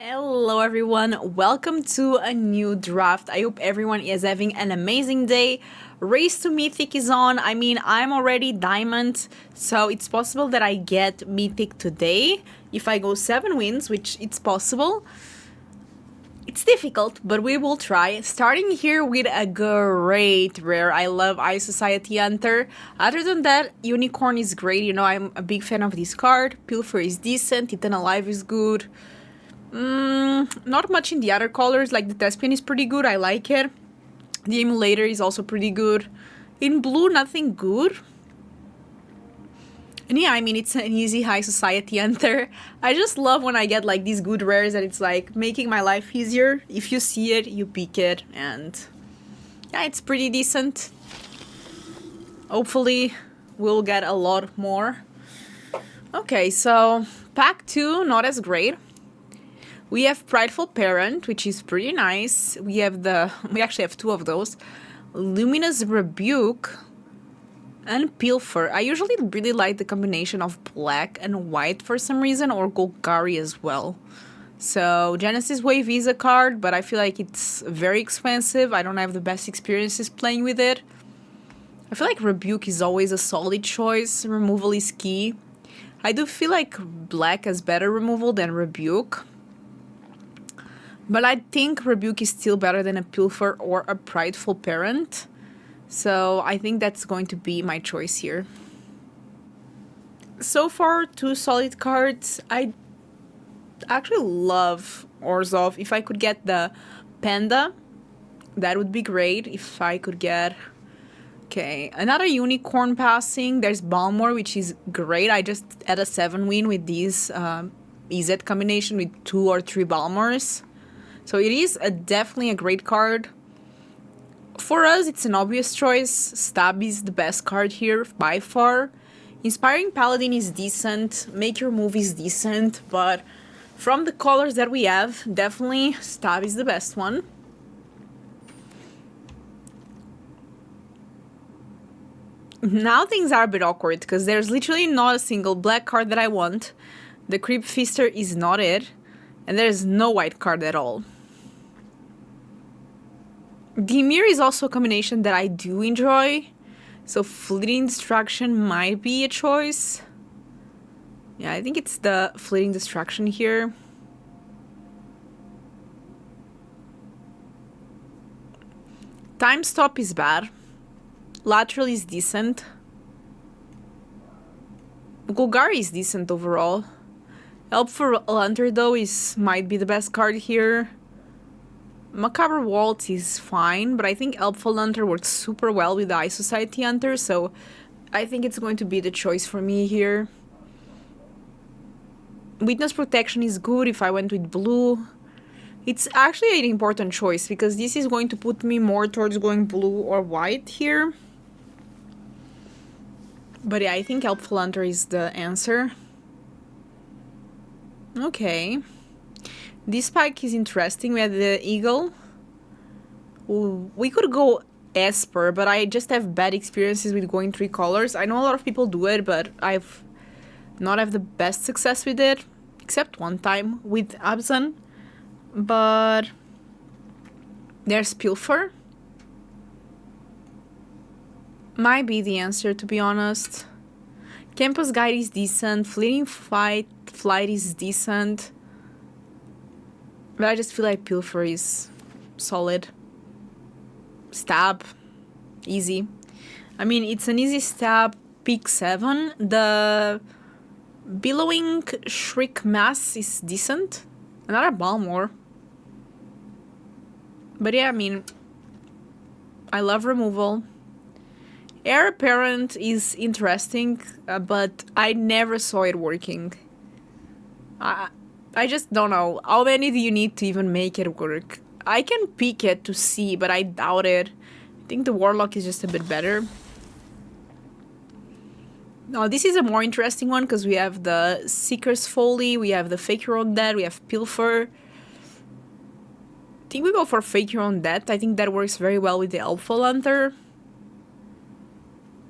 Hello everyone, welcome to a new draft. I hope everyone is having an amazing day. Race to Mythic is on. I'm already Diamond, so it's possible that I get Mythic today. If I go 7 wins, which it's possible. It's difficult, but we will try. Starting here with a great rare. I love Eye Society Hunter. Other than that, Unicorn is great. I'm a big fan of this card. Pilfer is decent. Titan Alive is good. Not much in the other colors, like the Thespian is pretty good, I like it. The Emulator is also pretty good. In blue, nothing good. And yeah, it's an easy high society hunter. I just love when I get like these good rares and it's like making my life easier. If you see it, you pick it, and yeah, it's pretty decent. Hopefully, we'll get a lot more. Okay, so pack 2, not as great. We have Prideful Parent, which is pretty nice. We actually have 2 of those. Luminous Rebuke and Pilfer. I usually really like the combination of black and white for some reason, or Golgari as well. So Genesis Wave is a card, but I feel like it's very expensive. I don't have the best experiences playing with it. I feel like Rebuke is always a solid choice. Removal is key. I do feel like black has better removal than Rebuke. But I think Rebuke is still better than a Pilfer or a Prideful Parent. So I think that's going to be my choice here. So far, 2 solid cards. I actually love Orzhov. If I could get the Panda, that would be great. If I could get... Okay, another Unicorn passing. There's Balmor, which is great. I just had a 7 win with these EZ combination with 2 or 3 Balmors. So it is definitely a great card. For us, it's an obvious choice. Stab is the best card here by far. Inspiring Paladin is decent. Make Your Move is decent. But from the colors that we have, definitely Stab is the best one. Now things are a bit awkward because there's literally not a single black card that I want. The Creep Feaster is not it. And there's no white card at all. Dimir is also a combination that I do enjoy, so Fleeting Destruction might be a choice. Yeah, I think it's the Fleeting Destruction here. Time Stop is bad. Lateral is decent. Golgari is decent overall. Helpful Hunter though might be the best card here. Macabre Waltz is fine, but I think Helpful Hunter works super well with the Eye Society Hunter, so I think it's going to be the choice for me here. Witness Protection is good if I went with blue. It's actually an important choice because this is going to put me more towards going blue or white here. But yeah, I think Helpful Hunter is the answer. Okay. This pack is interesting. We have the Eagle. Ooh, we could go Esper, but I just have bad experiences with going 3 colors. I know a lot of people do it, but I've not had the best success with it. Except one time with Abzan. But there's Pilfer. Might be the answer, to be honest. Campus Guide is decent. Fleeting Flight is decent. But I just feel like Pilfer is solid. Stab. Easy. It's an easy stab. Pick 7. The Billowing Shriek Mass is decent. Another Balmor. But yeah, I love removal. Heir Apparent is interesting, but I never saw it working. I just don't know. How many do you need to even make it work? I can pick it to see, but I doubt it. I think the Warlock is just a bit better. Now, this is a more interesting one because we have the Seeker's Folly, we have the Fake Your Own Death, we have Pilfer. I think we go for Fake Your Own Death. I think that works very well with the Helpful Hunter.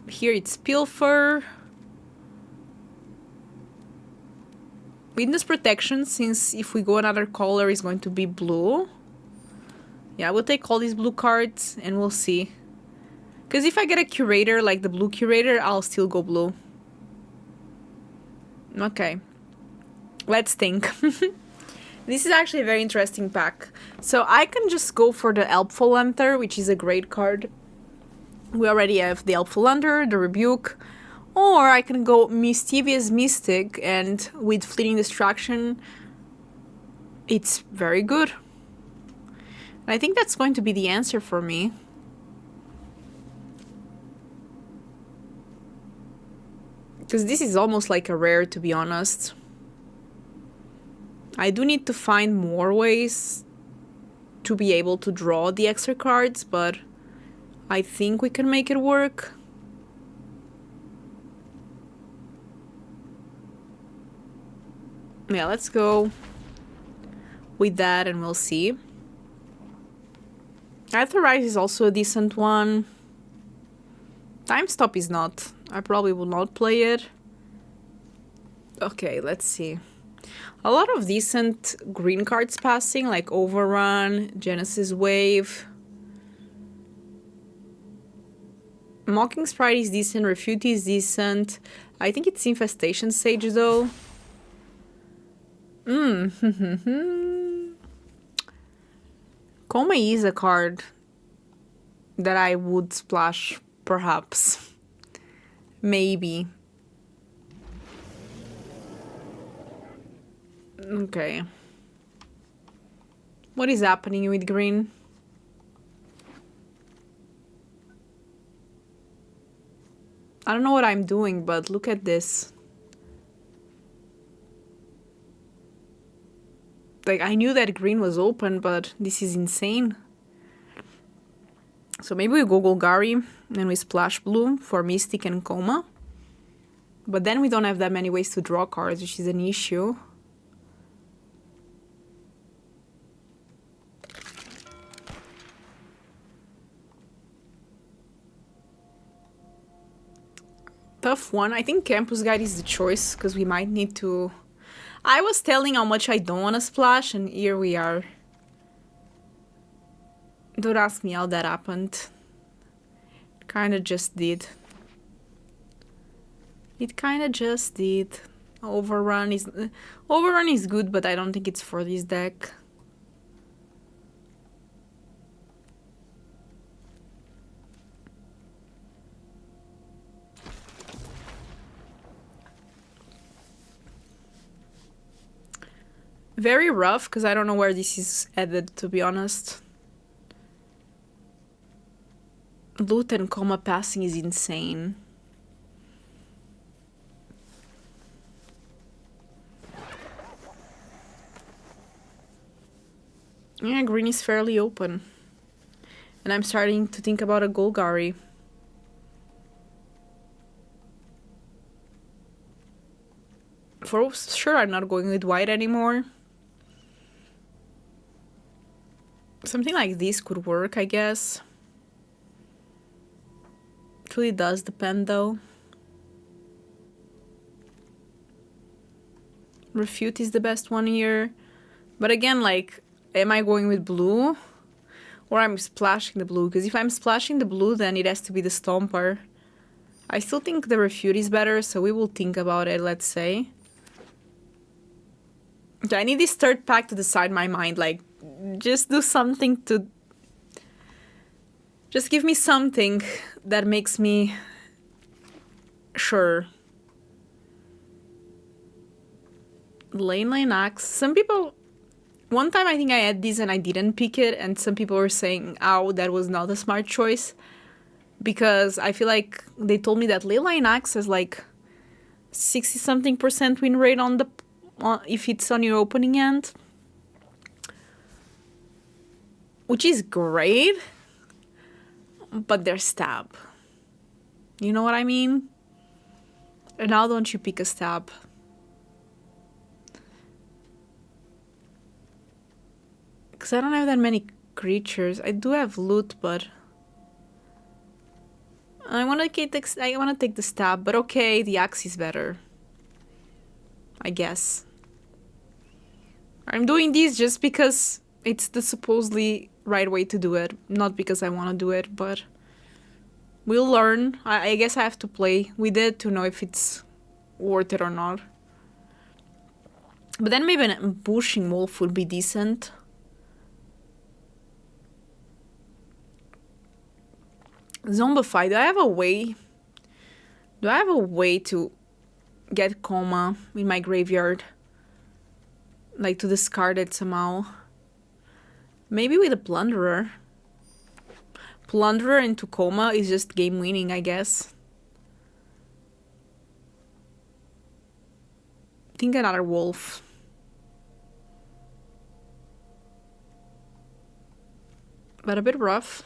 Here it's Pilfer. Witness protection, since if we go another color, is going to be blue. Yeah, we'll take all these blue cards and we'll see. Because if I get a curator, like the blue curator, I'll still go blue. Okay. Let's think. This is actually a very interesting pack. So I can just go for the Helpful Hunter, which is a great card. We already have the Helpful Hunter, the Rebuke. Or I can go Mischievous Mystic, and with Fleeting Distraction, it's very good. And I think that's going to be the answer for me. Because this is almost like a rare, to be honest. I do need to find more ways to be able to draw the extra cards, but I think we can make it work. Yeah, let's go with that and we'll see. Authorized is also a decent one. Time Stop is not. I probably will not play it. Okay, let's see. A lot of decent green cards passing, like Overrun, Genesis Wave. Mocking Sprite is decent, Refute is decent. I think it's Infestation Sage though. Coma is a card that I would splash, perhaps. Maybe. Okay. What is happening with green? I don't know what I'm doing, but look at this. Like, I knew that green was open, but this is insane. So maybe we go Golgari and we splash blue for Mystic and Coma. But then we don't have that many ways to draw cards, which is an issue. Tough one. I think Campus Guide is the choice, because we might need to... I was telling how much I don't want to splash, and here we are. Don't ask me how that happened. It kinda just did. It kinda just did. Overrun is good, but I don't think it's for this deck. Very rough, because I don't know where this is added, to be honest. Loot and Coma passing is insane. Yeah, green is fairly open. And I'm starting to think about a Golgari. For sure, I'm not going with white anymore. Something like this could work, I guess. It really does depend, though. Refute is the best one here. But again, like, am I going with blue? Or I'm splashing the blue? Because if I'm splashing the blue, then it has to be the Stomper. I still think the Refute is better, so we will think about it, let's say. Okay, I need this third pack to decide my mind, like, just do something to... Just give me something that makes me sure. Lane Axe. Some people... One time I think I had this and I didn't pick it, and some people were saying, "Ow, that was not a smart choice." Because I feel like they told me that Leyline Axe has like 60-something% win rate on the... if it's on your opening end. Which is great. But they're stab. You know what I mean? And now don't you pick a stab. Because I don't have that many creatures. I do have loot, but... I want to take the stab, but okay, the axe is better. I guess. I'm doing this just because it's the supposedly right way to do it. Not because I want to do it, but we'll learn. I guess I have to play with it to know if it's worth it or not. But then maybe an ambushing wolf would be decent. Zombify, do I have a way? Do I have a way to get Coma in my graveyard? Like to discard it somehow? Maybe with a Plunderer. Plunderer into Coma is just game winning, I guess. Think another wolf. But a bit rough.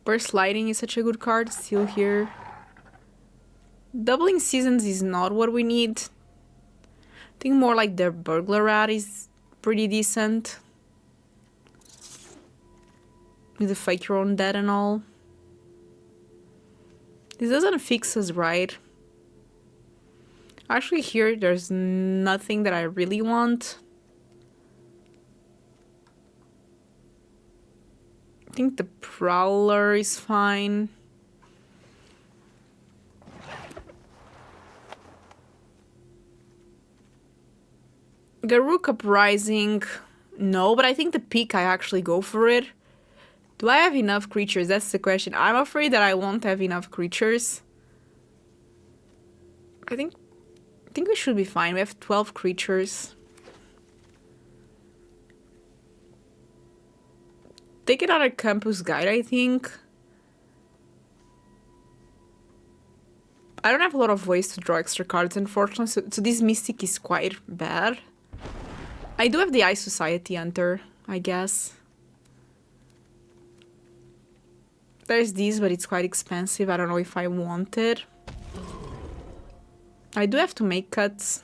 Burst Lightning is such a good card, still here. Doubling Seasons is not what we need. I think more like the Burglar Rat is pretty decent. With the Fake Your Own Dead and all. This doesn't fix us right. Actually here there's nothing that I really want. I think the Prowler is fine. Garruk Uprising, no, but I think the peak I actually go for it. Do I have enough creatures? That's the question. I'm afraid that I won't have enough creatures. I think we should be fine. We have 12 creatures. Take another Campus Guide, I think. I don't have a lot of ways to draw extra cards, unfortunately, so this Mythic is quite bad. I do have the Ice Society Hunter, I guess. There's this, but it's quite expensive. I don't know if I want it. I do have to make cuts.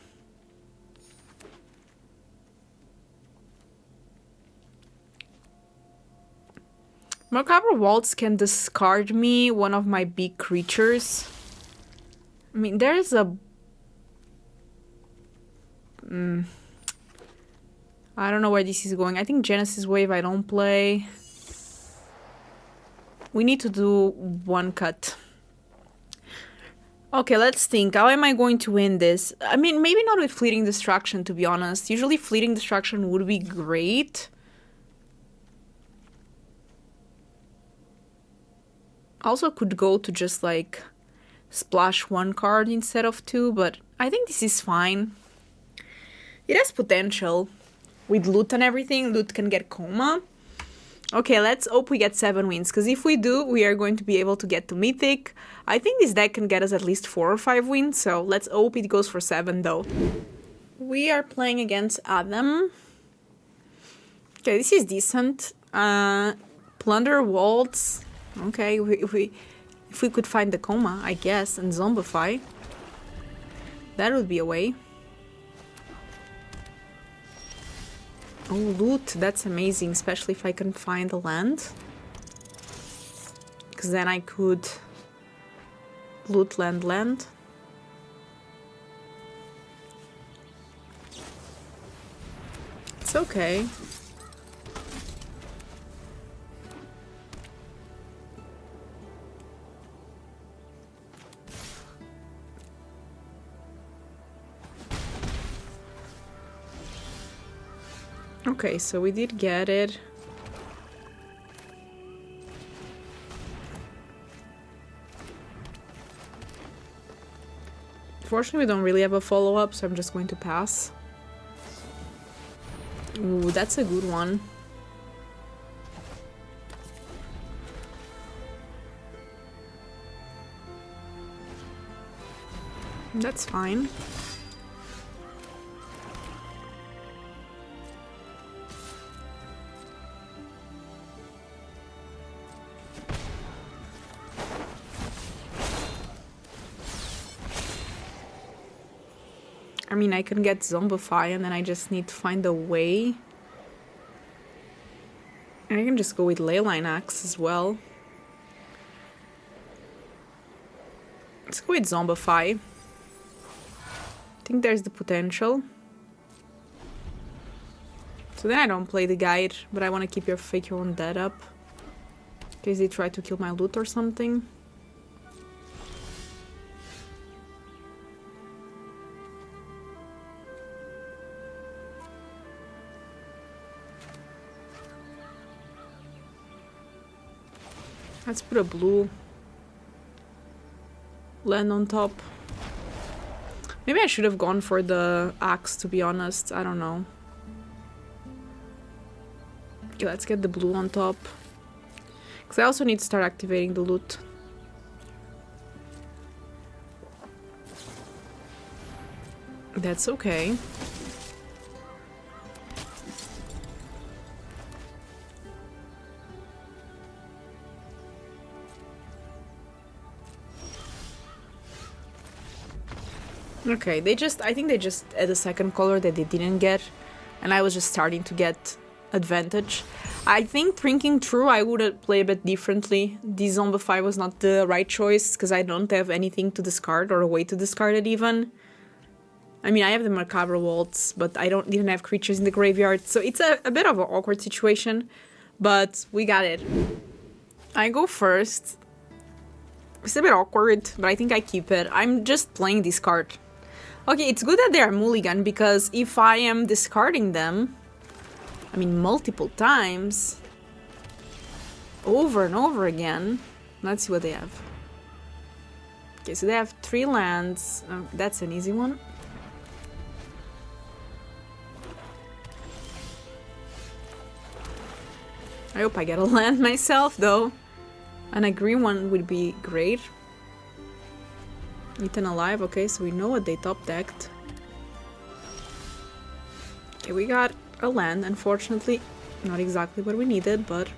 Macabre Waltz can discard me one of my big creatures. I mean, there's a... I don't know where this is going. I think Genesis Wave I don't play. We need to do one cut. Okay, let's think. How am I going to win this? I mean, maybe not with Fleeting Destruction, to be honest. Usually Fleeting Destruction would be great. Also could go to just like splash one card instead of two, but I think this is fine. It has potential. With loot and everything, loot can get Coma. Okay, let's hope we get 7 wins, because if we do, we are going to be able to get to Mythic. I think this deck can get us at least 4 or 5 wins, so let's hope it goes for 7 though. We are playing against Adam. Okay, this is decent. Plunder Waltz. Okay, if we could find the Coma, I guess, and Zombify, that would be a way. Oh, loot, that's amazing, especially if I can find the land. Because then I could loot land. It's okay. Okay, so we did get it. Fortunately, we don't really have a follow-up, so I'm just going to pass. Ooh, that's a good one. That's fine. I mean, I can get Zombify and then I just need to find a way. And I can just go with Leyline Axe as well. Let's go with Zombify. I think there's the potential. So then I don't play the guide, but I want to keep your fake your own dead up. In case they try to kill my loot or something. Let's put a blue land on top. Maybe I should have gone for the axe, to be honest. I don't know. Okay, let's get the blue on top. Because I also need to start activating the loot. That's okay. Okay, I think they just add a second color that they didn't get, and I was just starting to get advantage. I think Drinking True I would play a bit differently. The Zombify was not the right choice, because I don't have anything to discard, or a way to discard it even. I mean, I have the Macabre Waltz, but I didn't have creatures in the graveyard, so it's a bit of an awkward situation, but we got it. I go first. It's a bit awkward, but I think I keep it. I'm just playing this card. Okay, it's good that they are mulligan, because if I am discarding them, I mean multiple times, over and over again, let's see what they have. Okay, so they have 3 lands. That's an easy one. I hope I get a land myself, though. And a green one would be great. Eaten Alive, okay, so we know what they top decked. Okay, we got a land, unfortunately. Not exactly what we needed, but...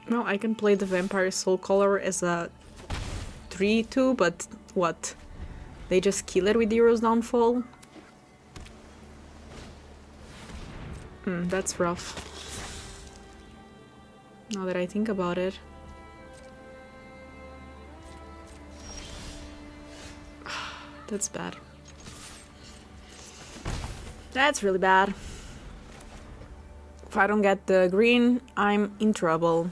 No, I can play the Vampire Soul Color as a 3-2, but what? They just kill it with Hero's Downfall? That's rough. Now that I think about it. That's bad. That's really bad. If I don't get the green, I'm in trouble.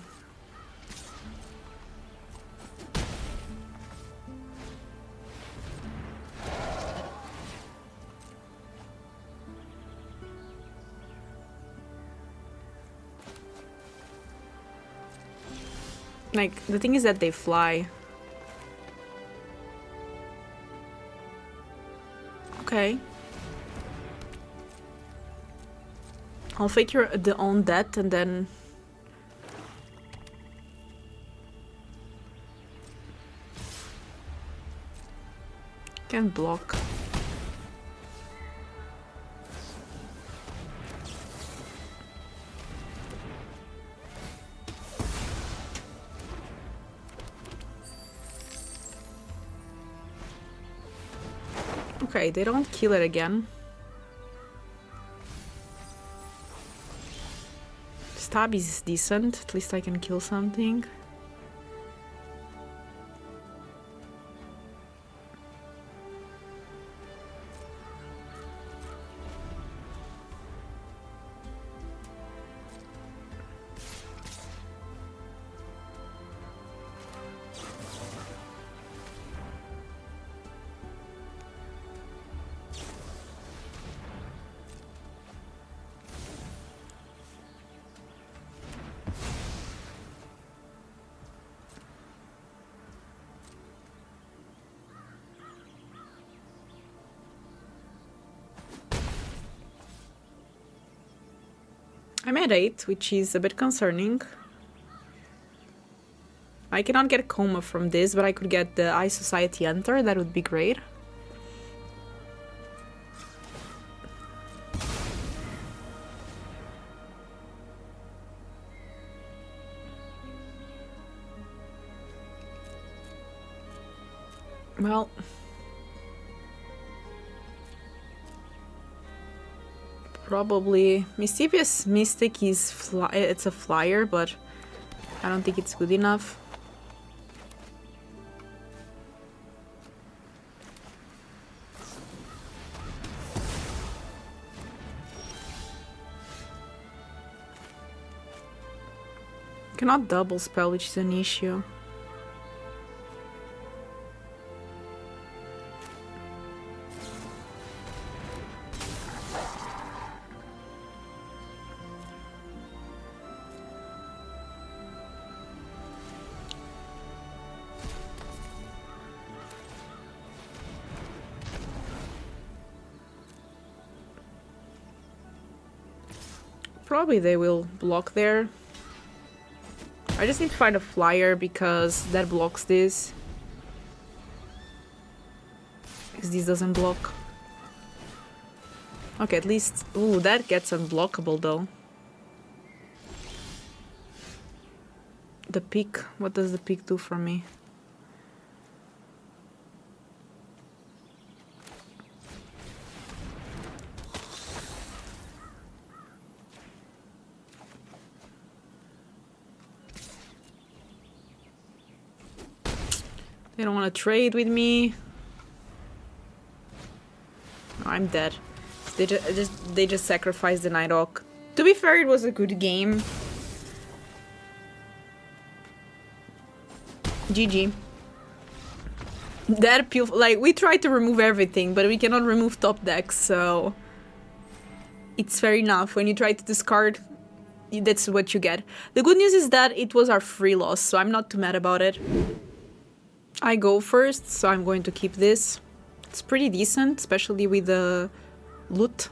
Like, the thing is that they fly. Okay. I'll fake the own death and then... Can't block. Okay, they don't kill it again. Stab is decent, at least I can kill something. I'm at 8, which is a bit concerning. I cannot get a coma from this, but I could get the Eye Society Enter, that would be great. Well... Probably Mischievous Mystic is it's a flyer, but I don't think it's good enough. Cannot double spell, which is an issue. Probably they will block there. I just need to find a flyer because that blocks this. Because this doesn't block. Okay, at least... Ooh, that gets unblockable though. The peak. What does the peak do for me? They don't want to trade with me. Oh, I'm dead. They just sacrificed the Nighthawk. To be fair, it was a good game. GG. That like we tried to remove everything, but we cannot remove top decks, so it's fair enough. When you try to discard, that's what you get. The good news is that it was our free loss, so I'm not too mad about it. I go first, so I'm going to keep this. It's pretty decent, especially with the loot.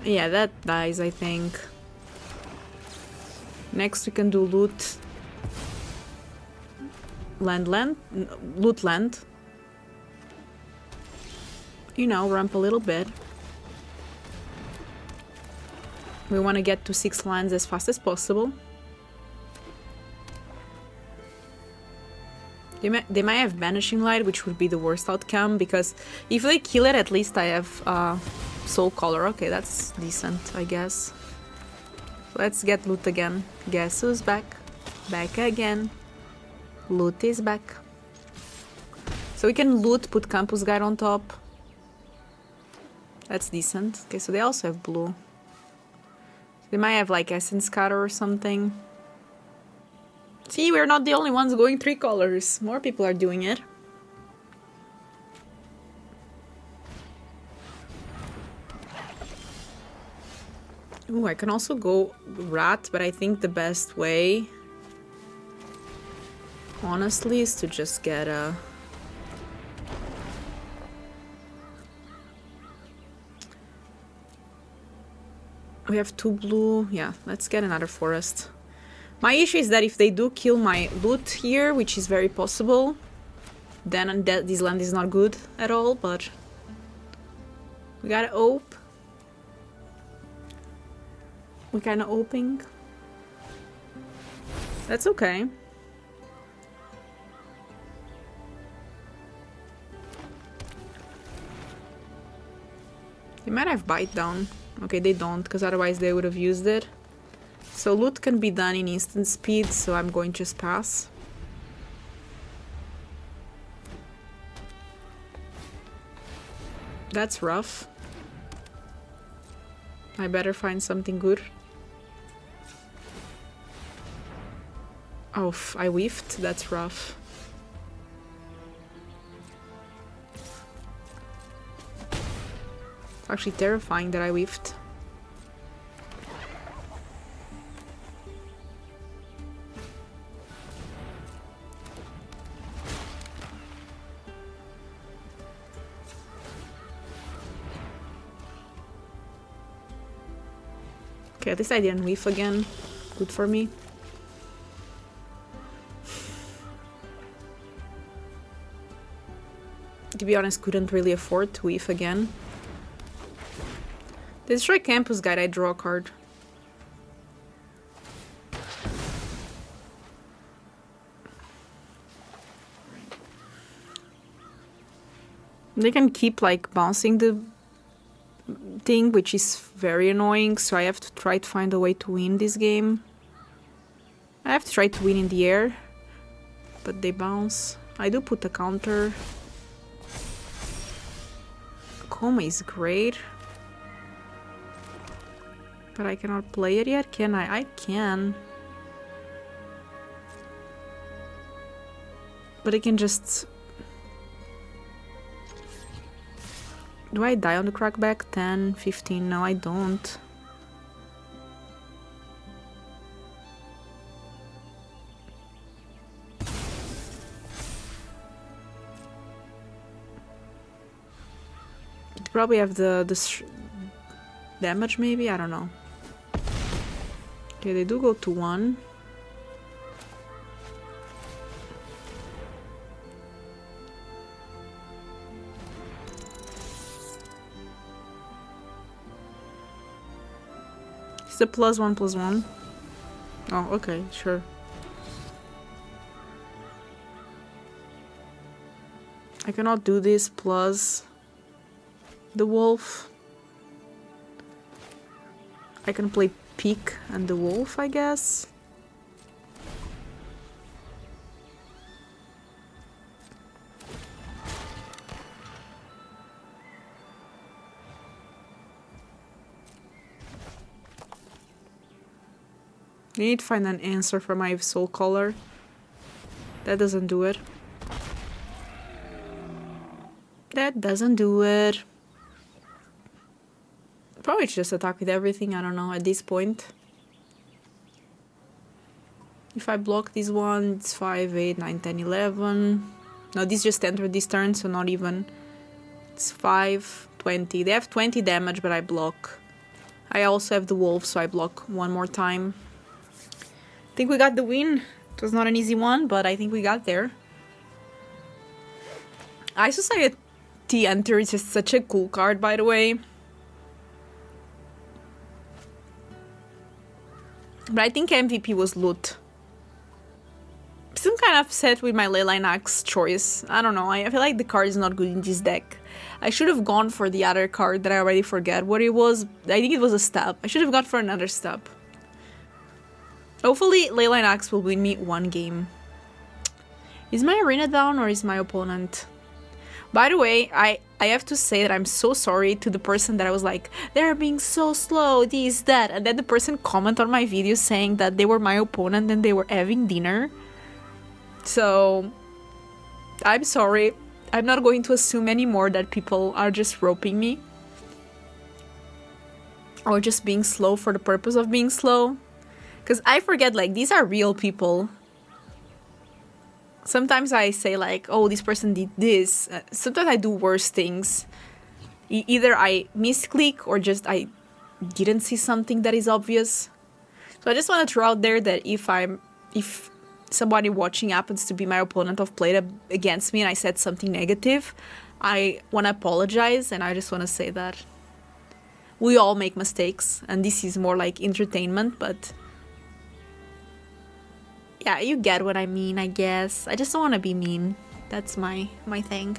Yeah, that dies, I think. Next we can do loot. Loot land. You know, ramp a little bit. We want to get to 6 lands as fast as possible. They might have Banishing Light, which would be the worst outcome, because if they kill it, at least I have Soul Color. Okay, that's decent, I guess. Let's get loot again. Guess who's back? Back again. Loot is back. So we can loot, put Campus Guide on top. That's decent. Okay, so they also have blue. They might have like Essence Cutter or something. See, we're not the only ones going 3 colors. More people are doing it. Ooh, I can also go Rat, but I think the best way, honestly, is to just get a... We have 2 blue. Yeah, let's get another forest. My issue is that if they do kill my loot here, which is very possible, then this land is not good at all, but we gotta ope. We're kinda oping. That's okay. They might have Bite Down. Okay, they don't, because otherwise they would have used it. So loot can be done in instant speed, so I'm going to just pass. That's rough. I better find something good. Oh, I whiffed. That's rough. Actually terrifying that I whiffed. Okay, at least I didn't whiff again. Good for me. To be honest, couldn't really afford to whiff again. The Destroy Campus Guide, I draw a card. They can keep like bouncing the thing, which is very annoying, so I have to try to find a way to win this game. I have to try to win in the air, but they bounce. I do put a counter. Coma is great. But I cannot play it yet, can I? I can. But I can just... Do I die on the crackback? 10, 15? No, I don't. Probably have the damage, maybe? I don't know. Okay, they do go to 1. It's a +1/+1. Oh, okay, sure. I cannot do this plus the wolf. I can play Peak and the wolf, I guess. I need to find an answer for my soul color. That doesn't do it. That doesn't do it. Probably just attack with everything, I don't know, at this point. If I block this one, it's 5, 8, 9, 10, 11. No, this just entered this turn, so not even. It's 5, 20. They have 20 damage, but I block. I also have the wolf, so I block one more time. I think we got the win. It was not an easy one, but I think we got there. Eye Society Enter is just such a cool card, by the way. But I think MVP was loot. Still kind of upset with my Leyline Axe choice. I don't know, I feel like the card is not good in this deck. I should have gone for the other card that I already forget what it was. I think it was a stab. I should have gone for another stab. Hopefully Leyline Axe will win me one game. Is my arena down or is my opponent? By the way, I have to say that I'm so sorry to the person that I was like, they're being so slow, this, that. And then the person commented on my video saying that they were my opponent and they were having dinner. So, I'm sorry. I'm not going to assume anymore that people are just roping me. Or just being slow for the purpose of being slow. Because I forget, like, these are real people. Sometimes I say, like, oh, this person did this. Sometimes I do worse things. Either I misclick or just I didn't see something that is obvious. So I just want to throw out there that if somebody watching happens to be my opponent or played against me and I said something negative, I want to apologize, and I just want to say that we all make mistakes, and this is more like entertainment, but yeah, you get what I mean, I guess. I just don't want to be mean. That's my thing.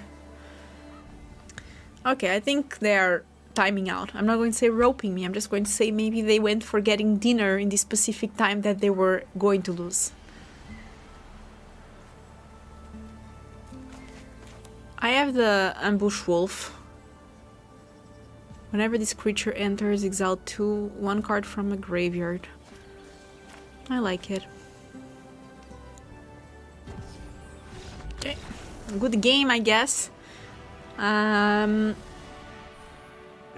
Okay, I think they're timing out. I'm not going to say roping me. I'm just going to say maybe they went for getting dinner in this specific time that they were going to lose. I have the Ambush Wolf. Whenever this creature enters, exile 2, 1 card from a graveyard. I like it. Okay, good game, I guess.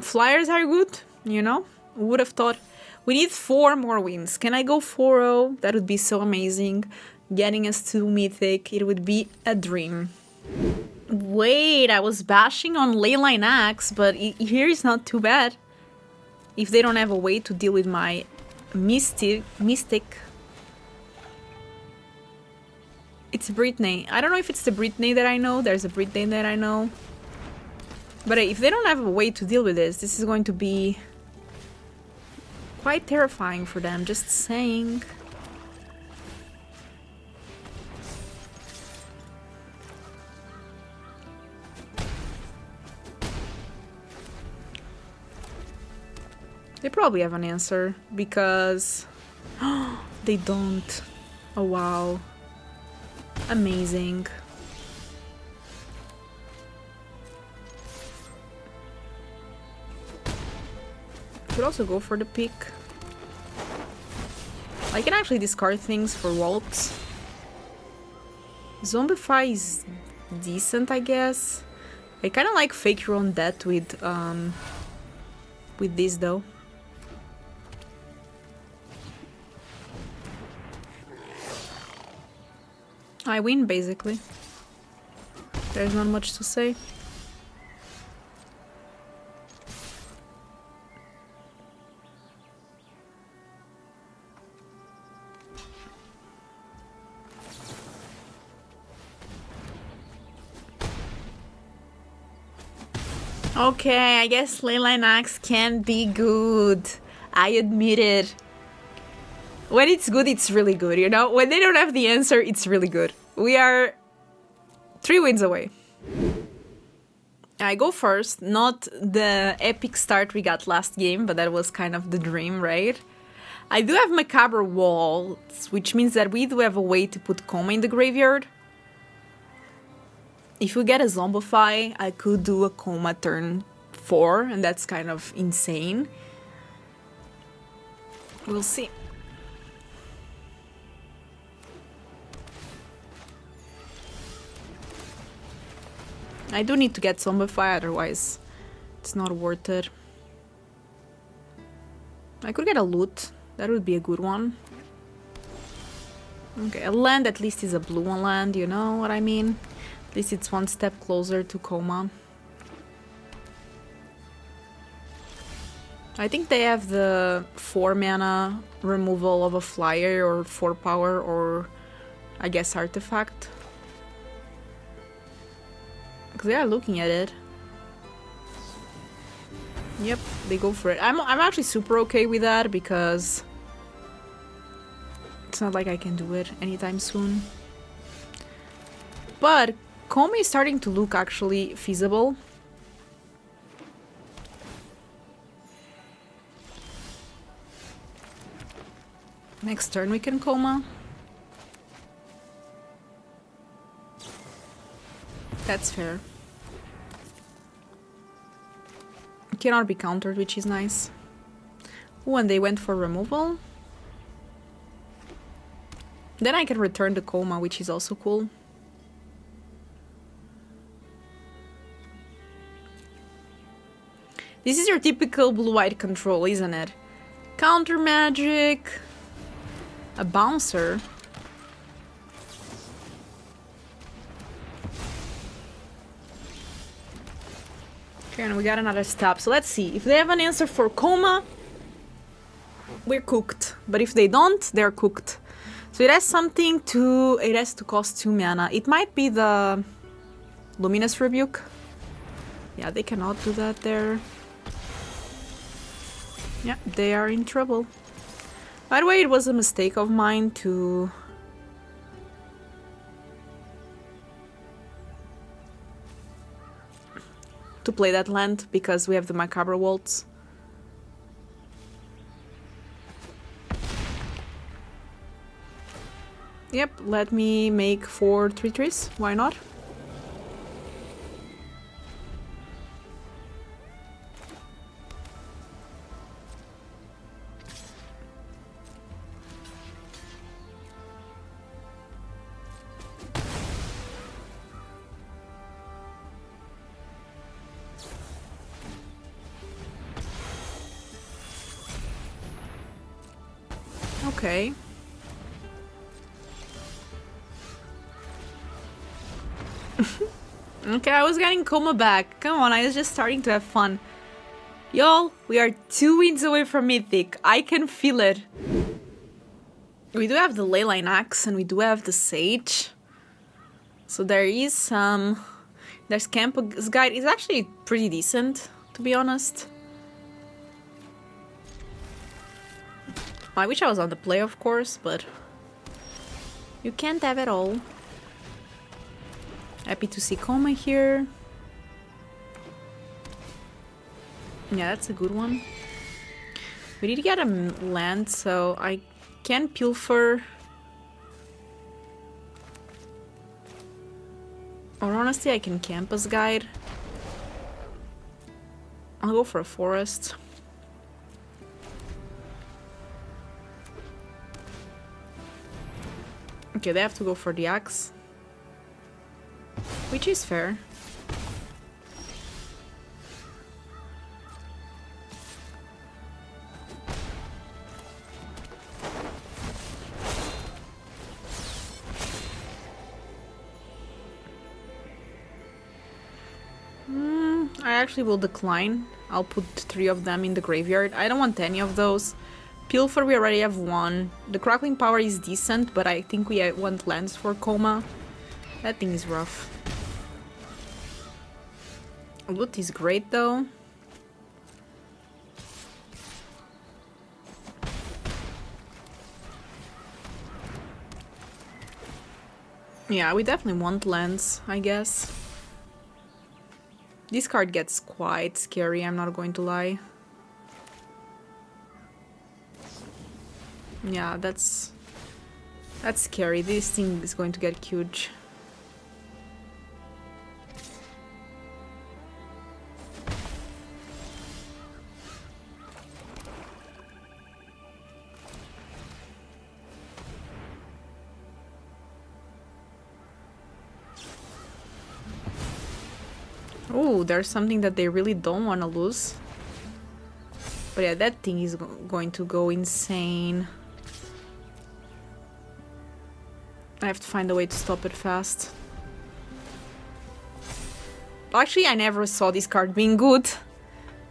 Flyers are good, you know? Would have thought. We need 4 more wins. Can I go 4-0? That would be so amazing. Getting us to Mythic, it would be a dream. Wait, I was bashing on Leyline Axe, but here is not too bad. If they don't have a way to deal with my Mystic. It's Britney. I don't know if it's the Britney that I know. There's a Britney that I know. But if they don't have a way to deal with this is going to be quite terrifying for them, just saying. They probably have an answer, because... they don't. Oh wow. Amazing. Could also go for the pick. I can actually discard things for Waltz. Zombify is decent, I guess. I kind of like fake your own death with this though. I win basically. There's not much to say. Okay, I guess Leyline Axe can be good. I admit it. When it's good, it's really good, you know? When they don't have the answer, it's really good. We are 3 wins away. I go first. Not the epic start we got last game, but that was kind of the dream, right? I do have Macabre Waltz, which means that we do have a way to put Coma in the graveyard. If we get a Zombify, I could do a Coma turn 4, and that's kind of insane. We'll see. I do need to get Zombify, otherwise it's not worth it. I could get a loot. That would be a good one. Okay, a land at least is a blue one land, you know what I mean? At least it's one step closer to Coma. I think they have the 4 mana removal of a flyer or 4 power or I guess artifact. Because they are looking at it. Yep, they go for it. I'm actually super okay with that because it's not like I can do it anytime soon. But Coma is starting to look actually feasible. Next turn we can Coma. That's fair. It cannot be countered, which is nice. Ooh, and they went for removal. Then I can return the Coma, which is also cool. This is your typical blue-white control, isn't it? Counter magic. A bouncer. Okay, and we got another stop. So let's see. If they have an answer for Coma, we're cooked. But if they don't, they're cooked. So it has something to... It has to cost 2 mana. It might be the Luminous Rebuke. Yeah, they cannot do that there. Yeah, they are in trouble. By the way, it was a mistake of mine to... play that land, because we have the Macabre Waltz. Yep, let me make 4 3/3s. Why not? Okay. Okay, I was getting Coma back. Come on, I was just starting to have fun. Y'all, we are 2 wins away from Mythic. I can feel it. We do have the Leyline Axe and we do have the Sage. So there is some... There's Campus Guide. It's actually pretty decent, to be honest. I wish I was on the play, of course, but you can't have it all. Happy to see Coma here. Yeah, that's a good one. We did get a land, so I can pilfer. Or honestly, I can campus guide. I'll go for a forest. Okay, they have to go for the axe. Which is fair. I actually will decline. I'll put 3 of them in the graveyard. I don't want any of those. Pilfer, we already have 1. The Crackling Power is decent, but I think we want lands for Coma. That thing is rough. Loot is great though. Yeah, we definitely want lands, I guess. This card gets quite scary, I'm not going to lie. Yeah, that's scary. This thing is going to get huge. Oh, there's something that they really don't want to lose. But yeah, that thing is going to go insane. I have to find a way to stop it fast. Actually, I never saw this card being good.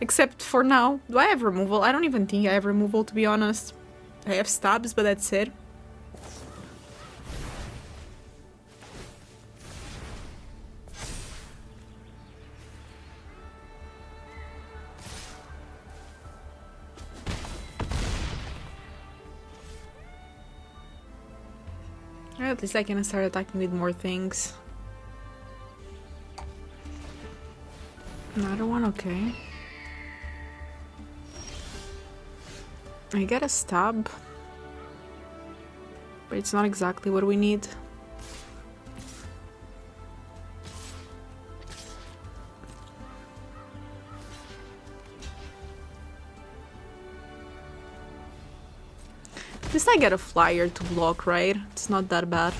Except for now. Do I have removal? I don't even think I have removal, to be honest. I have stabs, but that's it. At least I can start attacking with more things. Another one, okay. I get a stab. But it's not exactly what we need. At least I get a flyer to block, right? It's not that bad.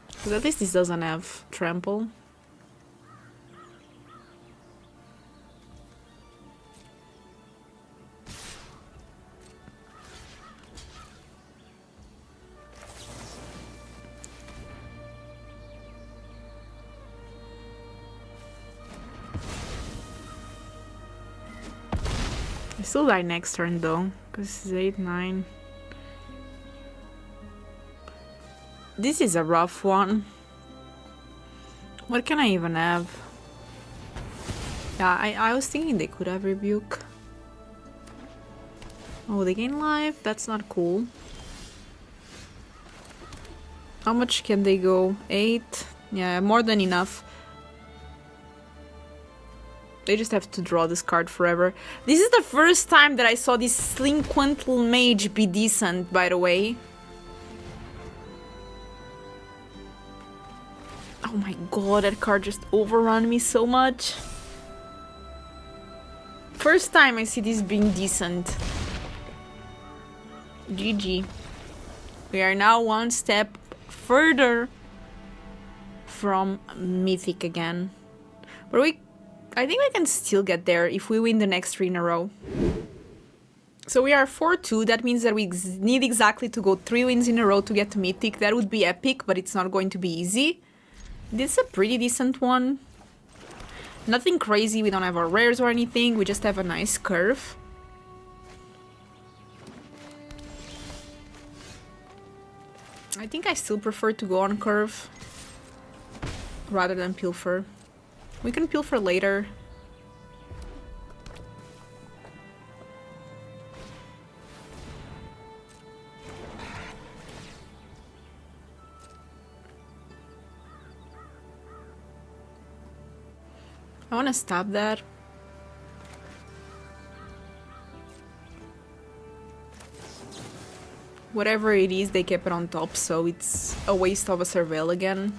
Because at least this doesn't have trample. I still die next turn though, because this is 8, 9. This is a rough one. What can I even have? Yeah, I was thinking they could have Rebuke. Oh, they gain life? That's not cool. How much can they go? 8? Yeah, more than enough. They just have to draw this card forever. This is the first time that I saw this Slinquental Mage be decent, by the way. Oh my god, that card just overrun me so much. First time I see this being decent. GG. We are now one step further from Mythic again. But I think we can still get there if we win the next 3 in a row. So we are 4-2, that means that we need exactly to go 3 wins in a row to get to Mythic. That would be epic, but it's not going to be easy. This is a pretty decent one. Nothing crazy, we don't have our rares or anything, we just have a nice curve. I think I still prefer to go on curve rather than pilfer. We can pilfer later. I want to stop that. Whatever it is, they kept it on top, so it's a waste of a surveil again.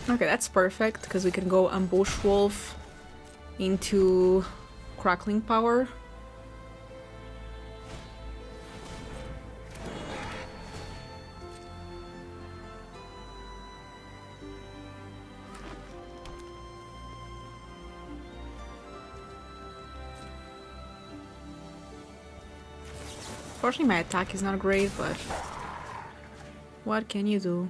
Okay, that's perfect, because we can go ambush wolf into crackling power. Unfortunately, my attack is not great, but what can you do?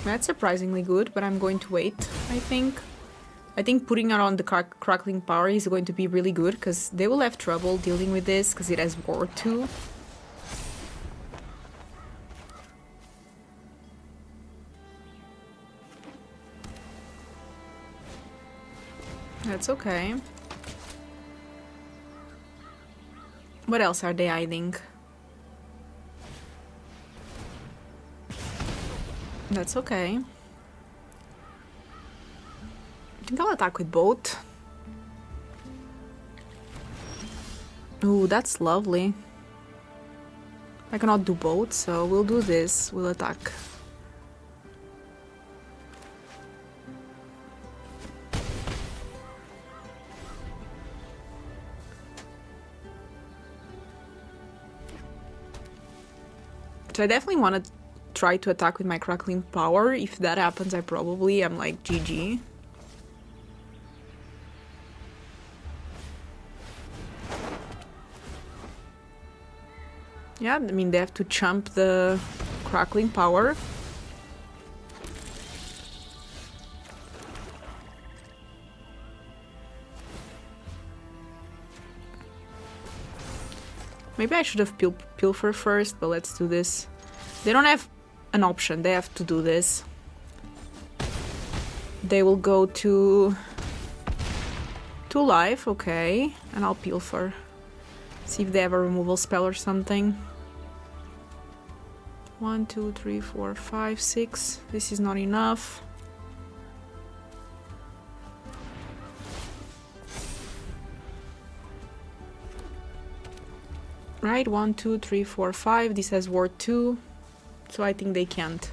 That's surprisingly good, but I'm going to wait, I think. I think putting it on the crackling power is going to be really good, because they will have trouble dealing with this, because it has Ward 2. That's okay. What else are they hiding? That's okay. I think I'll attack with both. Ooh, that's lovely. I cannot do both, so we'll do this. We'll attack. So I definitely want to try to attack with my crackling power. If that happens, I probably am like GG. Yeah, I mean, they have to chump the crackling power. Maybe I should have pilfer first, but let's do this. They don't have an option, they have to do this. They will go to life, okay, and I'll pilfer. See if they have a removal spell or something. 1, 2, 3, 4, 5, 6. This is not enough. Right, 1, 2, 3, 4, 5. This has Ward 2, so I think they can't.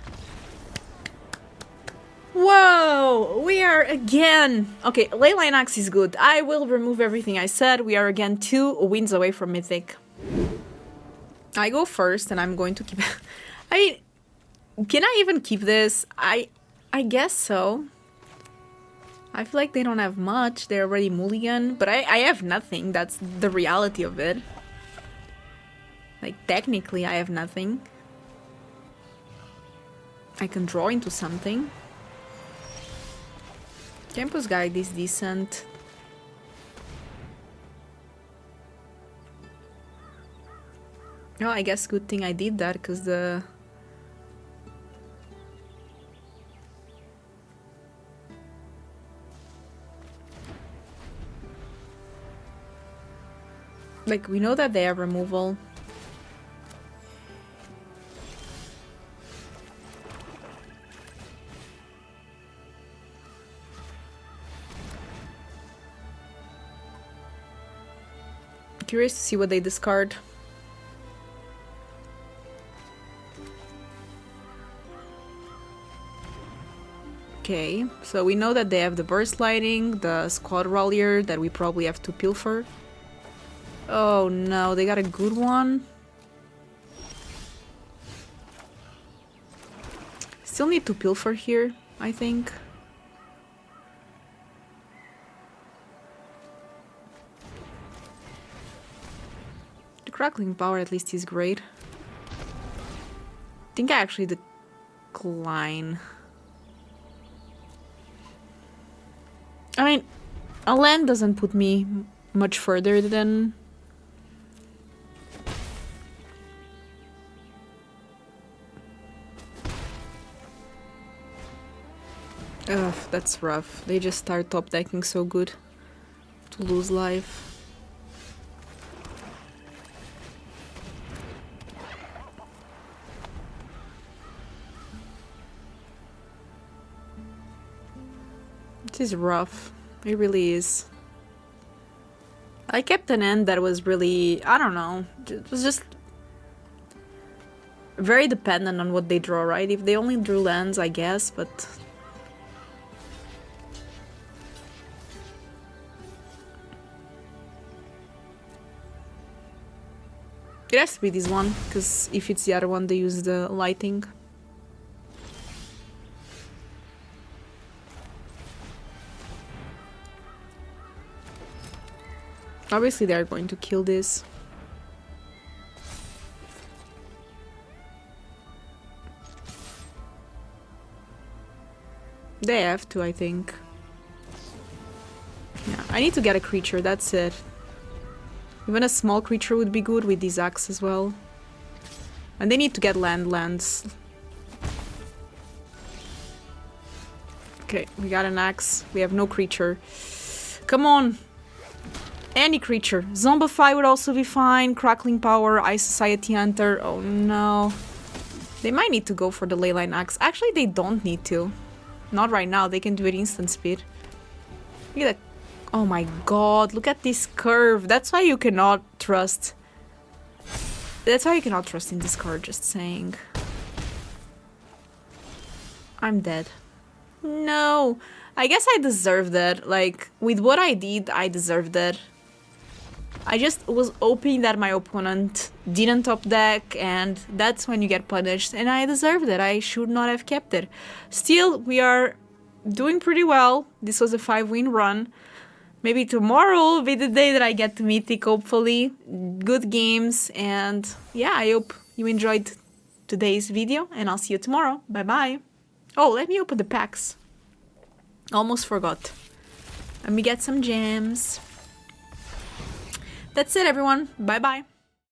Whoa! We are again... Okay, Leyline Axe is good. I will remove everything I said. We are again 2 wins away from Mythic. I go first, and I'm going to keep... I mean, can I even keep this? I guess so. I feel like they don't have much. They're already mulligan, but I have nothing. That's the reality of it. Like, technically, I have nothing. I can draw into something. Campus Guide is decent. Oh, I guess good thing I did that, because the... Like, we know that they have removal. Curious to see what they discard. Okay, so we know that they have the burst lighting, the squad rollier that we probably have to pilfer. Oh no, they got a good one. Still need to pilfer here, I think. The crackling power at least is great. I think I actually decline. I mean, a land doesn't put me much further than... Ugh, that's rough. They just start top decking so good. to lose life. This is rough. It really is. I kept an end that was really, I don't know, it was just very dependent on what they draw, right? If they only drew lands, I guess, but... It has to be this one, because if it's the other one, they use the lighting. Obviously, they're going to kill this. They have to, I think. Yeah, I need to get a creature, that's it. Even a small creature would be good with these axe as well. And they need to get lands. Okay, we got an axe. We have no creature. Come on! Any creature. Zombify would also be fine. Crackling Power, Ice Society Hunter. Oh no. They might need to go for the Leyline Axe. Actually, they don't need to. Not right now. They can do it instant speed. Look at that. Oh my god. Look at this curve. That's why you cannot trust. That's why you cannot trust in this card. Just saying. I'm dead. No. I guess I deserved that. Like, with what I did, I deserved that. I just was hoping that my opponent didn't top deck, and that's when you get punished, and I deserved it. I should not have kept it. Still, we are doing pretty well. This was a 5-win run. Maybe tomorrow will be the day that I get to Mythic, hopefully. Good games, and yeah, I hope you enjoyed today's video, and I'll see you tomorrow. Bye-bye. Oh, let me open the packs. Almost forgot. Let me get some gems. That's it, everyone. Bye-bye.